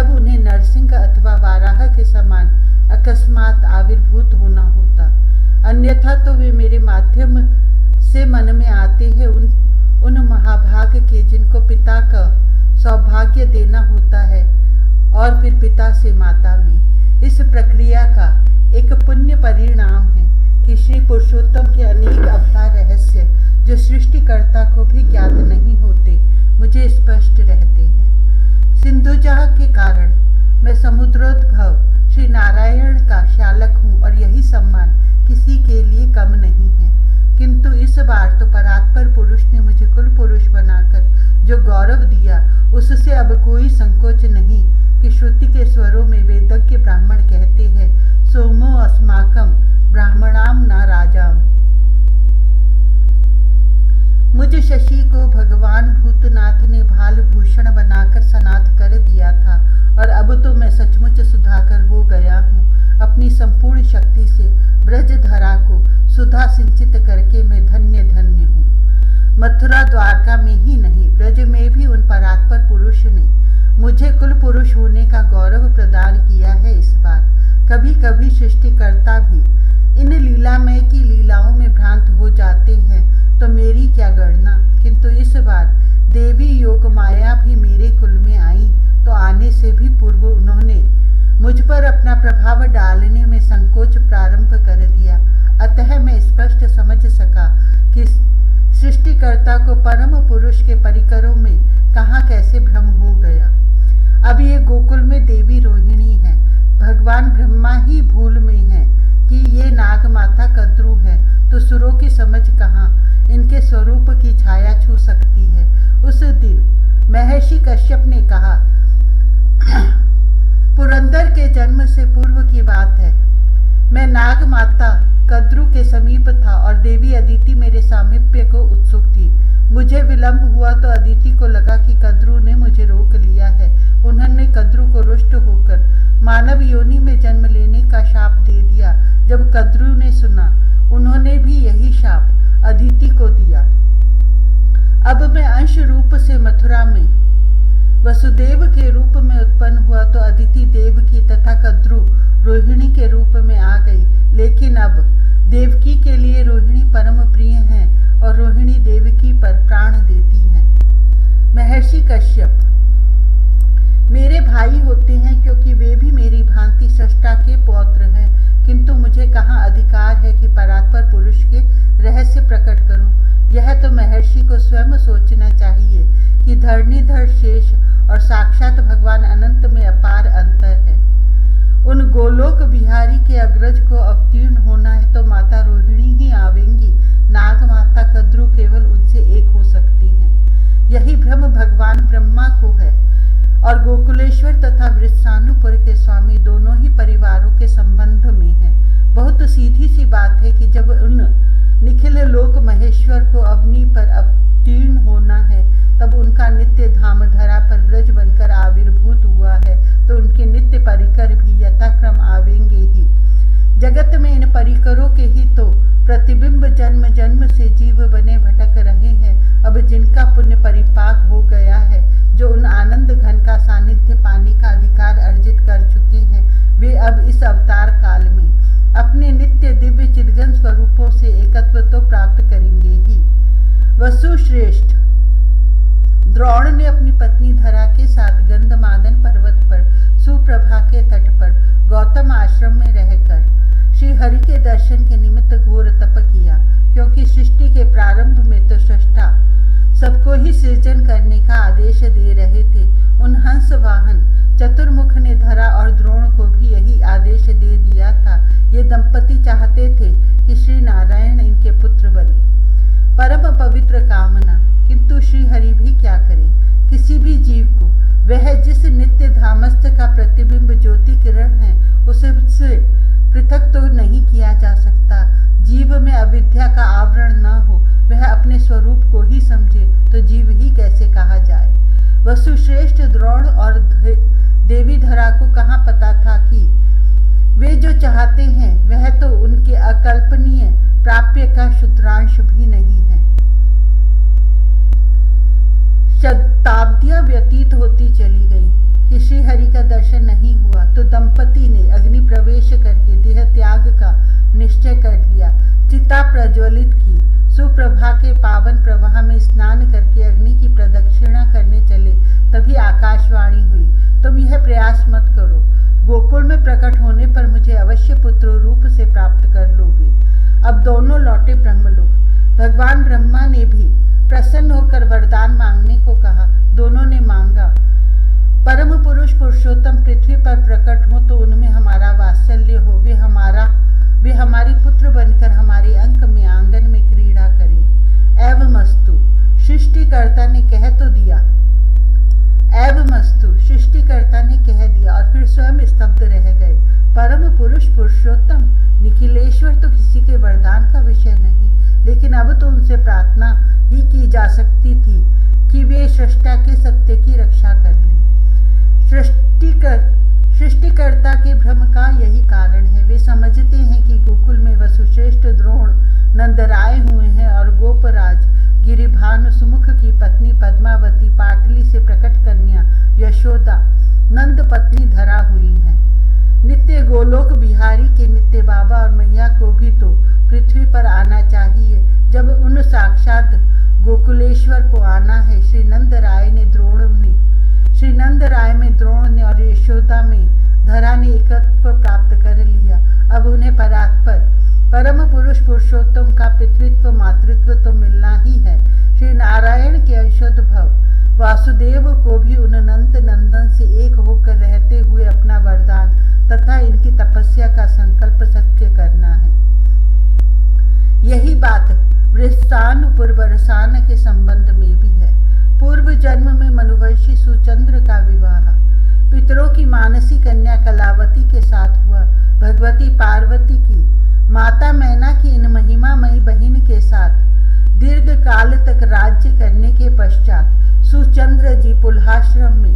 तब उन्हें नरसिंह अथवा वाराह के समान अकस्मात आविर्भूत होना होता, अन्यथा तो वे मेरे माध्यम से मन में आते हैं उन महाभाग के जिनको पिता का सौभाग्य देना होता है और फिर पिता से माता में। इस प्रक्रिया का एक पुण्य परिणाम है कि श्री पुरुषोत्तम के अनेक अवतार रहस्य जो सृष्टिकर्ता को भी ज्ञात नहीं होते मुझे स्पष्ट रहते हैं। सिंधुजा के कारण मैं समुद्रोद्भव श्री नारायण का शालक हूँ और यही सम्मान किसी के लिए कम नहीं है। किंतु इस बार तो परात्पर पुरुष ने मुझे कुल पुरुष बनाकर जो गौरव दिया उससे अब कोई संकोच नहीं कि श्रुति के स्वरों में वेदज्ञ ब्राह्मण कहते हैं सोमो अस्माकम ब्राह्मणाम न राजाम। मुझ शशि को भगवान भूतनाथ ने भाल भूषण बनाकर सनाथ कर दिया था और अब तो मैं सचमुच सुधाकर हो गया हूँ। अपनी संपूर्ण शक्ति से ब्रज धरा को सुधा सिंचित करके मैं धन्य धन्य हूँ। मथुरा द्वारका में ही नहीं ब्रज में भी उन परात्पर पुरुष ने मुझे कुल पुरुष होने का गौरव प्रदान किया है। इस बार कभी कभी सृष्टिकर्ता भी इन लीलामय की लीलाओं में भ्रांत हो जाते हैं तो मेरी क्या गणना। किंतु इस बार देवी योग माया भी मेरे कुल में आई तो आने से भी पूर्व उन्होंने मुझ पर अपना प्रभाव डालने में संकोच प्रारंभ कर दिया। अतः मैं स्पष्ट समझ सका कि सृष्टिकर्ता को परम पुरुष के परिकरों में कहाँ कैसे भ्रम हो गया। अब ये गोकुल में देवी रोहिणी है, भगवान ब्रह्मा ही भूल में है कि ये नाग माता कद्रू है, तो सुरों की समझ कहाँ इनके स्वरूप की छाया छू सकती है। उस दिन महर्षि कश्यप ने कहा पुरंदर के जन्म से पूर्व की बात है, मैं नाग माता कद्रू के समीप था और देवी अदिति मेरे सामीप्य को उत्सुक थी। मुझे विलंब हुआ तो अदिति को लगा कि कद्रू ने मुझे रोक लिया है। उन्होंने कद्रू को रुष्ट होकर मानव योनि में जन्म लेने का शाप दे दिया। जब कद्रू ने सुना उन्होंने भी यही शाप अदिति को दिया। अब मैं अंश रूप से मथुरा में वसुदेव के रूप में उत्पन्न हुआ तो अदिति देवकी तथा कद्रू रोहिणी के रूप में आ गई। लेकिन अब देवकी के लिए रोहिणी परम प्रिय है और रोहिणी देवकी पर प्राण देती है। महर्षि कश्यप मेरे भाई होते हैं क्योंकि वे भी मेरी भांति सृष्टा के पौत्र हैं, किंतु मुझे कहाँ अधिकार है कि परात्पर पुरुष के रहस्य प्रकट करूं। यह तो महर्षि को स्वयं सोचना चाहिए कि धरणीधर शेष और साक्षात भगवान अनंत में अपार अंतर है। उन गोलोक बिहारी के अग्रज को अवतीर्ण होना है तो माता रोहिणी ही आवेंगी, नाग माता कद्रू केवल उनसे एक हो सकती हैं। यही भ्रम भगवान ब्रह्मा को है और गोकुलेश्वर तथा वृषानुपुर के स्वामी दोनों ही परिवारों के संबंध में है। बहुत सीधी सी बात है कि जब उन निखिल लोक महेश्वर को अवनी पर अवतीर्ण होना है तब उनका नित्य धाम धरा पर ब्रज बनकर आविर्भूत हुआ है तो उनके नित्य परिकर भी यथाक्रम आवेंगे ही। जगत में इन परिकरों के ही तो प्रतिबिंब जन्म जन्म से जीव बने भटक रहे हैं। अब जिनका पुण्य परिपाक हो गया है, जो उन आनंद घन का सानिध्य पाने का अधिकार अर्जित कर चुके हैं, वे अब इस अवतार काल में अपने नित्य दिव्य चिदगन स्वरूपों से एकत्व तो प्राप्त करेंगे ही। वसुश्रेष्ठ द्रोण ने अपनी पत्नी धरा के साथ गंधमादन पर्वत पर सुप्रभा के तट पर गौतम आश्रम में रहकर श्री हरि के दर्शन के निमित्त घोर तप किया, क्योंकि सृष्टि के प्रारंभ में तो सृष्टा सबको ही सृजन करने का आदेश दे रहे थे। उन हंस वाहन चतुर्मुख ने धरा और द्रोण को भी यही आदेश दे दिया था। ये दंपति चाहते थे कि श्री नारायण इनके पुत्र बने। परम पवित्र कामना, किंतु श्री हरि भी क्या करें। किसी भी जीव को वह जिस नित्य धामस्थ का प्रतिबिंब ज्योति किरण है उससे पृथक तो नहीं किया जा सकता। जीव में अविद्या का आवरण न हो, वह अपने स्वरूप को ही समझे तो जीव ही कैसे कहा जाए। वसुश्रेष्ठ द्रोण और देवी धरा को कहाँ पता था कि वे जो चाहते हैं वह तो उनके अकल्पनीय प्राप्य का शुद्रांश भी नहीं है। शताब्दियां व्यतीत होती चली गई कि श्री हरि का दर्शन सुप्रभा के पावन प्रवाह में स्नान करके अग्नि की प्रदक्षिणा करने चले, तभी आकाशवाणी हुई, तुम यह प्रयास मत करो, गोकुल में प्रकट होने पर मुझे अवश्य पुत्र रूप से प्राप्त कर लोगे। अब दोनों लौटे ब्रह्मलोक। भगवान ब्रह्मा ने भी प्रसन्न होकर वरदान मांगने को कहा। दोनों ने मांगा, परम पुरुष पुरुषोत्तम पृथ्वी पर प्रकट हो तो उनमें हमारा वात्सल्य हो, वे हमारे पुत्र बनकर हमारे अंक में आंगन में क्रीड़ा करें। एवमस्तु, सृष्टिकर्ता ने कह तो दिया। एवमस्तु, सृष्टिकर्ता ने कह दिया और फिर स्वयं स्तब्ध रह गए। परम पुरुष पुरुषोत्तम निखिलेश्वर तो किसी के वरदान का विषय नहीं, लेकिन अब तो उनसे प्रार्थना ही की जा सकती थी कि वे सृष्टा के सत्य की रक्षा कर लें। सृष्टिकर्ता के भ्रम का यही कारण है। वे समझते हैं कि गोकुल में वसुश्रेष्ठ द्रोण नंदराय हुए हैं और गोपराज गिरिभानु सुमुख की पत्नी पद्मावती पाटली से प्रकट कन्या यशोदा नंद पत्नी धरा हुई हैं। नित्य गोलोक बिहारी के नित्य बाबा और मैया को भी तो पृथ्वी पर आना चाहिए। जब उन साक्षात गोकुलेश्वर को आना है, श्री नंद राय में द्रोण ने और यशोदा में धरा ने एकत्व प्राप्त कर लिया। अब उन्हें परात्पर परम पुरुष पुरुषोत्तम का पितृत्व मातृत्व तो मिलना ही है। श्री नारायण के अंशोद्भव वासुदेव को भी उन नंद नंदन से एक होकर रहते हुए अपना वरदान तथा इनकी तपस्या का संकल्प सत्य करना है। यही बात वृषान पूर्वरसान के संबंध में भी है। पूर्व जन्म में मनुवंशी सुचंद्र का विवाह पितरों की मानसी कन्या कलावती के साथ हुआ। भगवती पार्वती की माता मैना की इन महिमामयी बहन के साथ दीर्घ काल तक राज्य करने के पश्चात सुचंद्र जी पुल्हाश्रम में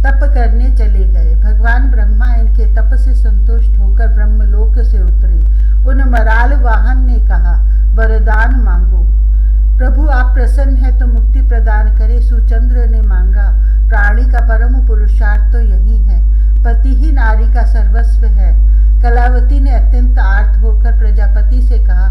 तप करने चले गए। भगवान ब्रह्मा इनके तप से संतुष्ट होकर ब्रह्मलोक से उतरे। उन मराल वाहन ने कहा, वरदान मांगो प्रभु, आप प्रसन्न है तो मुक्ति प्रदान करे। सुचंद्र ने मांगा, प्राणी का परम पुरुषार्थ तो यही है, पति ही नारी का सर्वस्व है। कलावती ने अत्यंत आर्त होकर प्रजापति से कहा,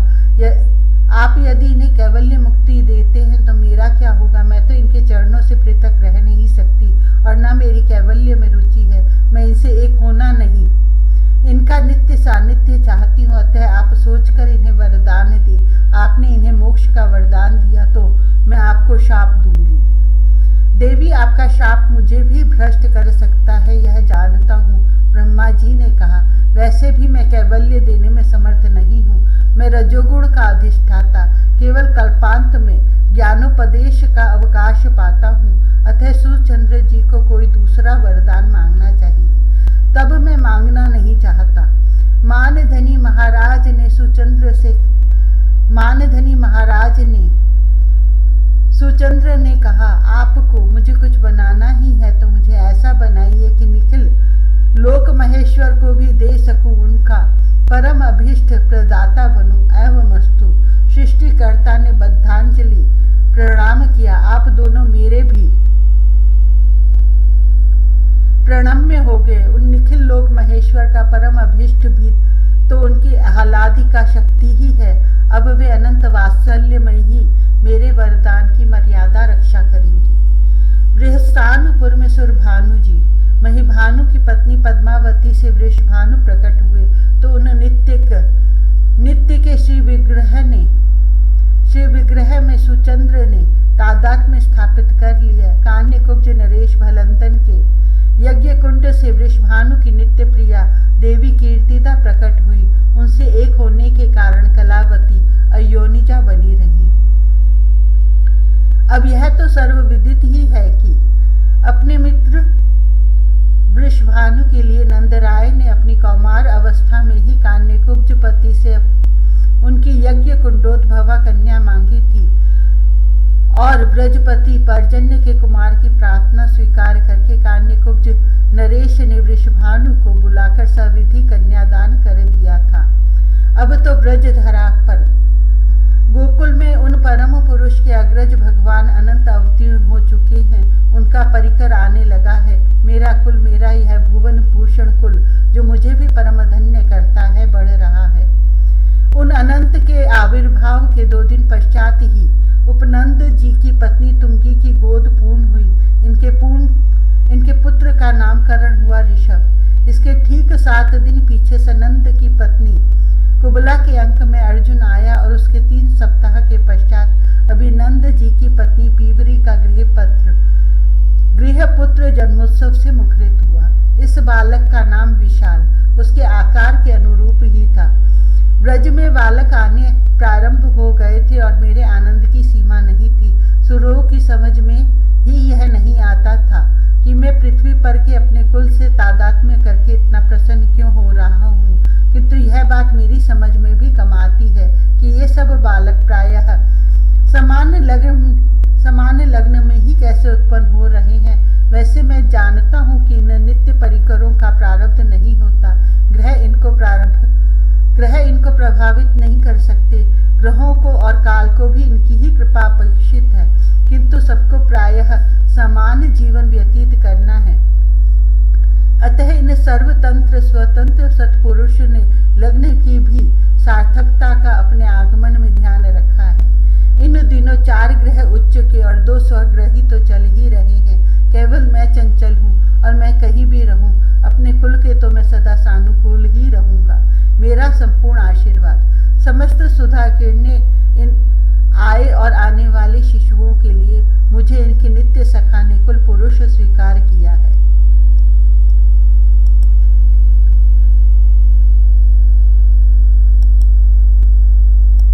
आप यदि इन्हें कैवल्य मुक्ति देते हैं तो मेरा क्या होगा? मैं तो इनके चरणों से पृथक रह नहीं सकती और न मेरी कैवल्य में रुचि है। मैं इनसे एक होना नहीं, इनका नित्य सानिध्य चाहती हूँ। अतः आप सोचकर इन्हें वरदान दें। आपने इन्हें मोक्ष का वरदान दिया तो मैं आपको शाप दूंगी। देवी, आपका शाप मुझे भी भ्रष्ट कर सकता है, यह जानता हूँ। ब्रह्मा जी ने कहा, वैसे भी मैं कैवल्य देने में समर्थ नहीं हूँ। मैं रजोगुण का अधिष्ठाता, केवल कल्पांत में ज्ञानोपदेश का अवकाश पाता हूँ। अतः सुचंद्र जी को कोई दूसरा वरदान मांगना चाहिए। तब मैं मांगना नहीं चाहता। मानधनी महाराज ने सुचंद्र ने कहा, आपको मुझे कुछ बनाना ही है तो मुझे ऐसा बनाइए कि निखिल लोक महेश्वर को भी दे सकूं, उनका परम अभीष्ट प्रदाता बनूं। एवमस्तु, सृष्टिकर्ता ने बद्धांजलि प्रणाम किया। आप दोनों मेरे भी प्रणम्य हो गए। उन निखिल लोक महेश्वर का परम अभीष्ट भी तो उनकी आह्लादिका शक्ति ही है। अब वे अनंत वात्सल्यमय ही मेरे वरदान की मर्यादा रक्षा करेंगी। बृहस्तानुपुर में सुरभानु जी महिभानु की पत्नी पद्मावती से वृषभानु प्रकट हुए तो उन नित्य के श्री विग्रह में सुचंद्र ने तादात्म्य स्थापित कर लिया। कान्य कुब्ज नरेश भलंतन के यज्ञ कुंड से वृषभानु की नित्य प्रिया देवी कीर्तिदा प्रकट हुई। उनसे एक होने के कारण कलावती अयोनिजा बनी रही। अब यह तो सर्वविदित ही है कि अपने मित्र वृषभानु के लिए नंदराय ने अपनी कौमार अवस्था में ही कान्यकुब्ज पति से उनकी यज्ञ कुंडोद्भवा कन्या मांगी थी और ब्रजपति पर्जन्य के कुमार की प्रार्थना स्वीकार करके कान्यकुब्ज नरेश ने वृषभानु को बुलाकर सविधि कन्यादान कर दिया था। अब तो ब्रजधरा पर गोकुल में उन परम पुरुष के अग्रज भगवान अनंत अवतीर्ण हो चुके हैं। उनका परिकर आने लगा है। मेरा कुल, मेरा यह भुवन भूषण कुल जो मुझे भी परम धन्य करता है, बढ़ रहा है। उन अनंत के आविर्भाव के 2 दिन पश्चात जी की पत्नी तुंगी की गोद पूर्ण हुई। इनके पुत्र का नामकरण हुआ ऋषभ। इसके ठीक 7 दिन पीछे सनंद की पत्नी कुबला के अंक में अर्जुन आया और उसके 3 सप्ताह के पश्चात अभिनंद जी की पत्नी पीवरी का गृहपुत्र जन्मोत्सव से मुखरित हुआ। इस बालक का नाम विशाल उसके आकार के अनुरूप ही था। ब्रज में बालक आने प्रारंभ हो गए थे और मेरे आनंद की सीमा नहीं थी। सुरों की समझ में ही यह नहीं आता था कि मैं पृथ्वी पर के अपने कुल से तादात्म्य करके इतना प्रसन्न क्यों हो रहा हूँ, किंतु यह बात मेरी समझ में भी कम आती है कि ये सब बालक प्रायः समान लग्न में ही कैसे उत्पन्न हो रहे हैं। वैसे मैं जानता हूँ कि इन नित्य परिकरों का प्रारब्ध नहीं होता। ग्रह इनको प्रभावित नहीं कर सकते। ग्रहों को और काल को भी इनकी ही कृपा अपेक्षित है, किंतु सबको प्रायः समान जीवन व्यतीत करना है। अतः इन सर्वतंत्र स्वतंत्र सत्पुरुष ने लग्न की भी सार्थकता का अपने आगमन में ध्यान रखा है। इन दिनों 4 ग्रह उच्च के और 2 स्वग्रही तो चल ही रहे हैं। केवल मैं चंचल हूँ और मैं कहीं भी रहूँ अपने कुल के तो मैं सदा सानुकूल ही रहूँगा। मेरा संपूर्ण आशीर्वाद। समस्त सुधा किरणें इन आए